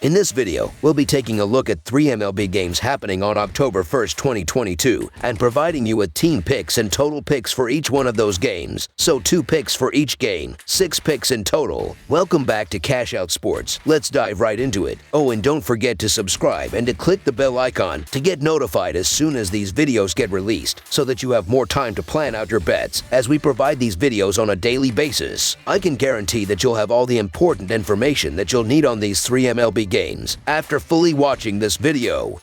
In this video, we'll be taking a look at 3 MLB games happening on October 1st, 2022, and providing you with team picks and total picks for each one of those games. So 2 picks for each game, 6 picks in total. Welcome back to Cash Out Sports. Let's dive right into it. Oh, and don't forget to subscribe and to click the bell icon to get notified as soon as these videos get released, so that you have more time to plan out your bets as we provide these videos on a daily basis. I can guarantee that you'll have all the important information that you'll need on these 3 MLB games after fully watching this video.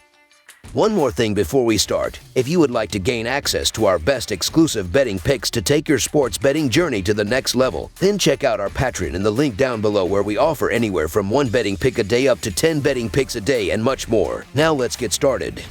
One more thing before we start. If you would like to gain access to our best exclusive betting picks to take your sports betting journey to the next level, then check out our Patreon in the link down below, where we offer anywhere from 1 betting pick a day up to 10 betting picks a day and much more. Now let's get started.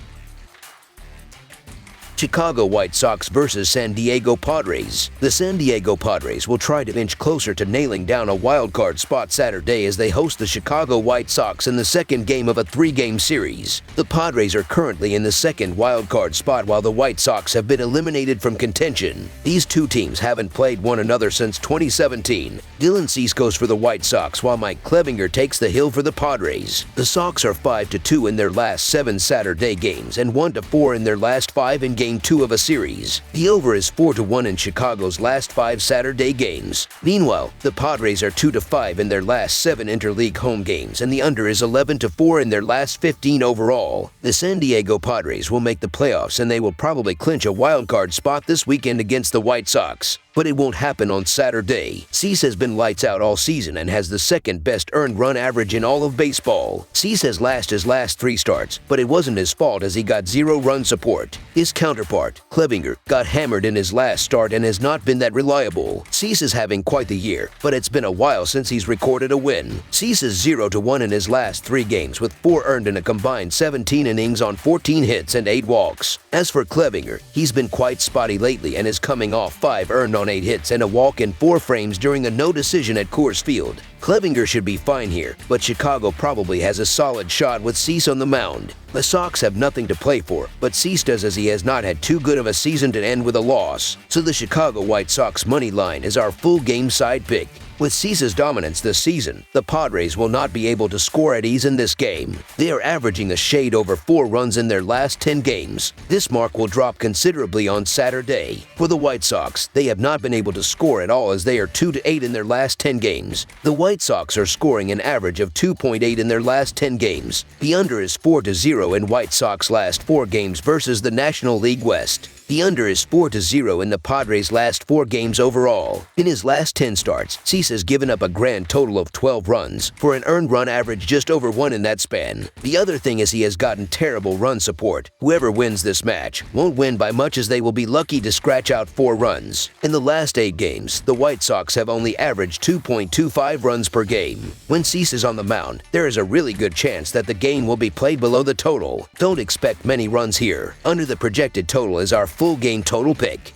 Chicago White Sox versus San Diego Padres. The San Diego Padres will try to inch closer to nailing down a wildcard spot Saturday as they host the Chicago White Sox in the second game of a 3-game series. The Padres are currently in the second wildcard spot, while the White Sox have been eliminated from contention. These two teams haven't played one another since 2017. Dylan Cease goes for the White Sox, while Mike Clevinger takes the hill for the Padres. The Sox are 5-2 in their last 7 Saturday games and 1-4 in their last 5 in Game 2 of a series. The over is 4-1 in Chicago's last 5 Saturday games. Meanwhile, the Padres are 2-5 in their last 7 interleague home games, and the under is 11-4 in their last 15 overall. The San Diego Padres will make the playoffs, and they will probably clinch a wildcard spot this weekend against the White Sox. But it won't happen on Saturday. Cease has been lights out all season and has the second best earned run average in all of baseball. Cease has lost his last 3 starts, but it wasn't his fault as he got 0 run support. His counterpart, Clevinger, got hammered in his last start and has not been that reliable. Cease is having quite the year, but it's been a while since he's recorded a win. Cease is 0-1 in his last 3 games, with 4 earned in a combined 17 innings on 14 hits and 8 walks. As for Clevinger, he's been quite spotty lately and is coming off 5 earned on 8 hits and a walk in 4 frames during a no decision at Coors Field. Clevinger should be fine here, but Chicago probably has a solid shot with Cease on the mound. The Sox have nothing to play for, but Cease does, as he has not had too good of a season to end with a loss. So the Chicago White Sox money line is our full game side pick. With Cease's dominance this season, the Padres will not be able to score at ease in this game. They are averaging a shade over 4 runs in their last 10 games. This mark will drop considerably on Saturday. For the White Sox, they have not been able to score at all, as they are 2-8 in their last 10 games. The White Sox are scoring an average of 2.8 in their last 10 games. The under is 4-0 in White Sox last 4 games versus the National League West. The under is 4-0 in the Padres' last 4 games overall. In his last 10 starts, Cease has given up a grand total of 12 runs, for an earned run average just over 1 in that span. The other thing is he has gotten terrible run support. Whoever wins this match won't win by much, as they will be lucky to scratch out 4 runs. In the last 8 games, the White Sox have only averaged 2.25 runs per game. When Cease is on the mound, there is a really good chance that the game will be played below the total. Don't expect many runs here. Under the projected total is our full game total pick.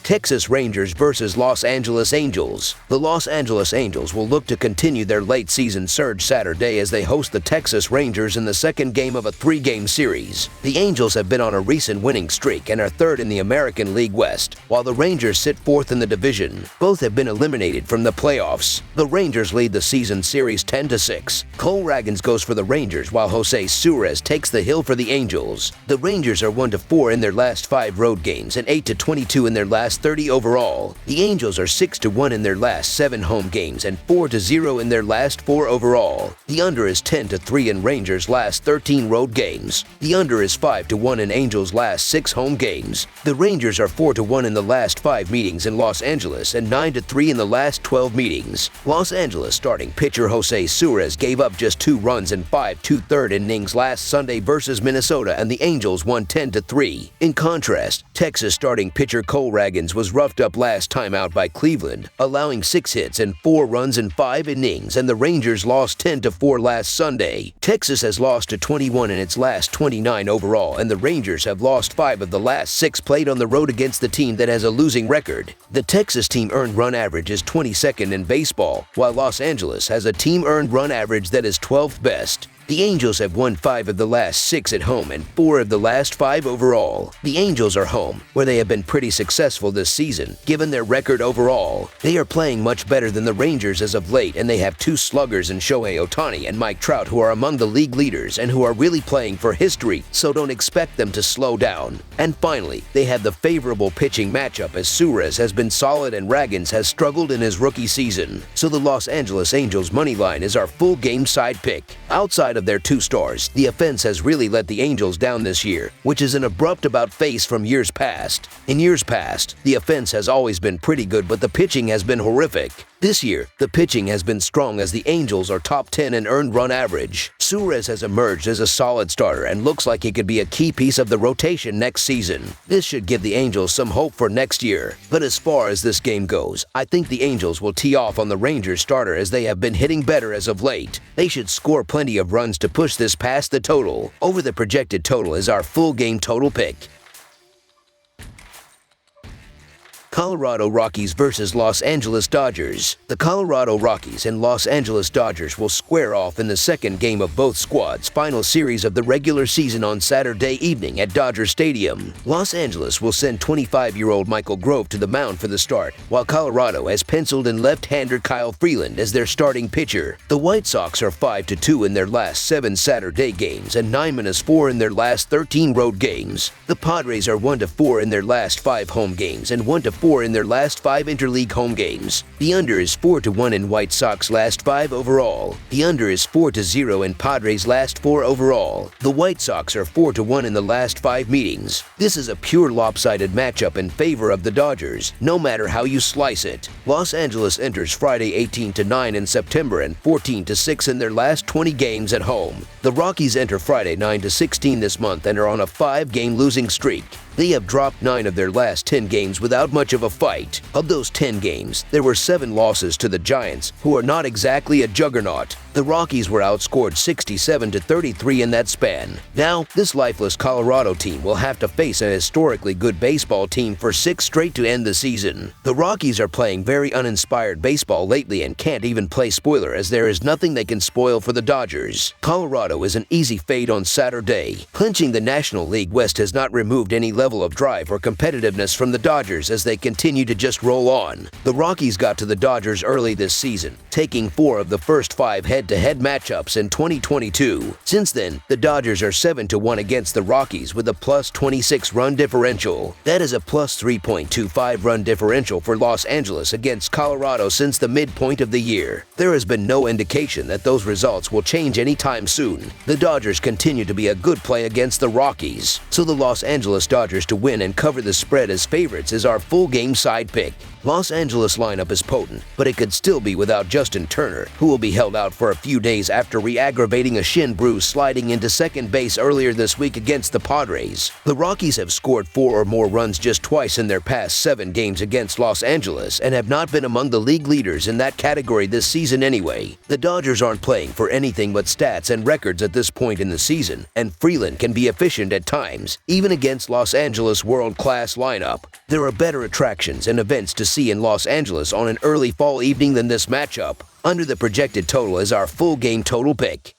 Texas Rangers versus Los Angeles Angels. The Los Angeles Angels will look to continue their late-season surge Saturday as they host the Texas Rangers in the second game of a 3-game series. The Angels have been on a recent winning streak and are 3rd in the American League West, while the Rangers sit 4th in the division. Both have been eliminated from the playoffs. The Rangers lead the season series 10-6. Cole Ragans goes for the Rangers, while Jose Suarez takes the hill for the Angels. The Rangers are 1-4 in their last 5 road games and 8-22 in their last 30 overall. The Angels are 6-1 in their last 7 home games and 4-0 in their last 4 overall. The under is 10-3 in Rangers' last 13 road games. The under is 5-1 in Angels' last 6 home games. The Rangers are 4-1 in the last 5 meetings in Los Angeles and 9-3 in the last 12 meetings. Los Angeles starting pitcher Jose Suarez gave up just 2 runs in 5 2/3 innings last Sunday versus Minnesota, and the Angels won 10-3. In contrast, Texas starting pitcher Cole Ragans was roughed up last time out by Cleveland, allowing 6 hits and 4 runs in 5 innings, and the Rangers lost 10-4 last Sunday. Texas has lost to 21 in its last 29 overall, and the Rangers have lost 5 of the last 6 played on the road against the team that has a losing record. The Texas team earned run average is 22nd in baseball, while Los Angeles has a team earned run average that is 12th best. The Angels have won 5 of the last 6 at home and 4 of the last 5 overall. The Angels are home, where they have been pretty successful this season, given their record overall. They are playing much better than the Rangers as of late, and they have 2 sluggers in Shohei Ohtani and Mike Trout who are among the league leaders and who are really playing for history, so don't expect them to slow down. And finally, they have the favorable pitching matchup as Suarez has been solid and Ragans has struggled in his rookie season. So the Los Angeles Angels money line is our full game side pick. Outside of their 2 stars, the offense has really let the Angels down this year, which is an abrupt about-face from years past. In years past, the offense has always been pretty good, but the pitching has been horrific. This year, the pitching has been strong as the Angels are top 10 in earned run average. Suarez has emerged as a solid starter and looks like he could be a key piece of the rotation next season. This should give the Angels some hope for next year. But as far as this game goes, I think the Angels will tee off on the Rangers starter as they have been hitting better as of late. They should score plenty of runs to push this past the total. Over the projected total is our full game total pick. Colorado Rockies versus Los Angeles Dodgers. The Colorado Rockies and Los Angeles Dodgers will square off in the second game of both squads' final series of the regular season on Saturday evening at Dodger Stadium. Los Angeles will send 25-year-old Michael Grove to the mound for the start, while Colorado has penciled in left-hander Kyle Freeland as their starting pitcher. The White Sox are 5-2 in their last 7 Saturday games and 9-4 in their last 13 road games. The Padres are 1-4 in their last 5 home games and 1-4 in their last 5 interleague home games. The under is 4-1 in White Sox last 5 overall. The under is 4-0 in Padres last 4 overall. The White Sox are 4-1 in the last 5 meetings. This is a pure lopsided matchup in favor of the Dodgers, no matter how you slice it. Los Angeles enters Friday 18-9 in September and 14-6 in their last 20 games at home. The Rockies enter Friday 9-16 this month and are on a 5-game losing streak. They have dropped 9 of their last 10 games without much of a fight. Of those 10 games, there were 7 losses to the Giants, who are not exactly a juggernaut. The Rockies were outscored 67-33 in that span. Now, this lifeless Colorado team will have to face an historically good baseball team for 6 straight to end the season. The Rockies are playing very uninspired baseball lately and can't even play spoiler as there is nothing they can spoil for the Dodgers. Colorado is an easy fade on Saturday. Clinching the National League West has not removed any level of drive or competitiveness from the Dodgers as they continue to just roll on. The Rockies got to the Dodgers early this season, taking 4 of the first 5 head-to-head matchups in 2022. Since then, the Dodgers are 7-1 against the Rockies with a plus 26 run differential. That is a plus 3.25 run differential for Los Angeles against Colorado since the midpoint of the year. There has been no indication that those results will change anytime soon. The Dodgers continue to be a good play against the Rockies, so the Los Angeles Dodgers to win and cover the spread as favorites is our full game side pick. Los Angeles lineup is potent, but it could still be without Justin Turner, who will be held out for a few days after re-aggravating a shin bruise sliding into second base earlier this week against the Padres. The Rockies have scored 4 or more runs just twice in their past 7 games against Los Angeles and have not been among the league leaders in that category this season anyway. The Dodgers aren't playing for anything but stats and records at this point in the season, and Freeland can be efficient at times, even against Los Angeles' world-class lineup. There are better attractions and events to see in Los Angeles on an early fall evening than this matchup. Under the projected total is our full game total pick.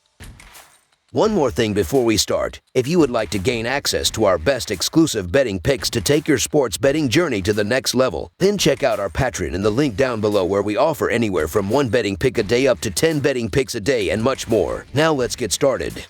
One more thing before we start. If you would like to gain access to our best exclusive betting picks to take your sports betting journey to the next level, then check out our Patreon in the link down below where we offer anywhere from 1 betting pick a day up to 10 betting picks a day and much more. Now let's get started.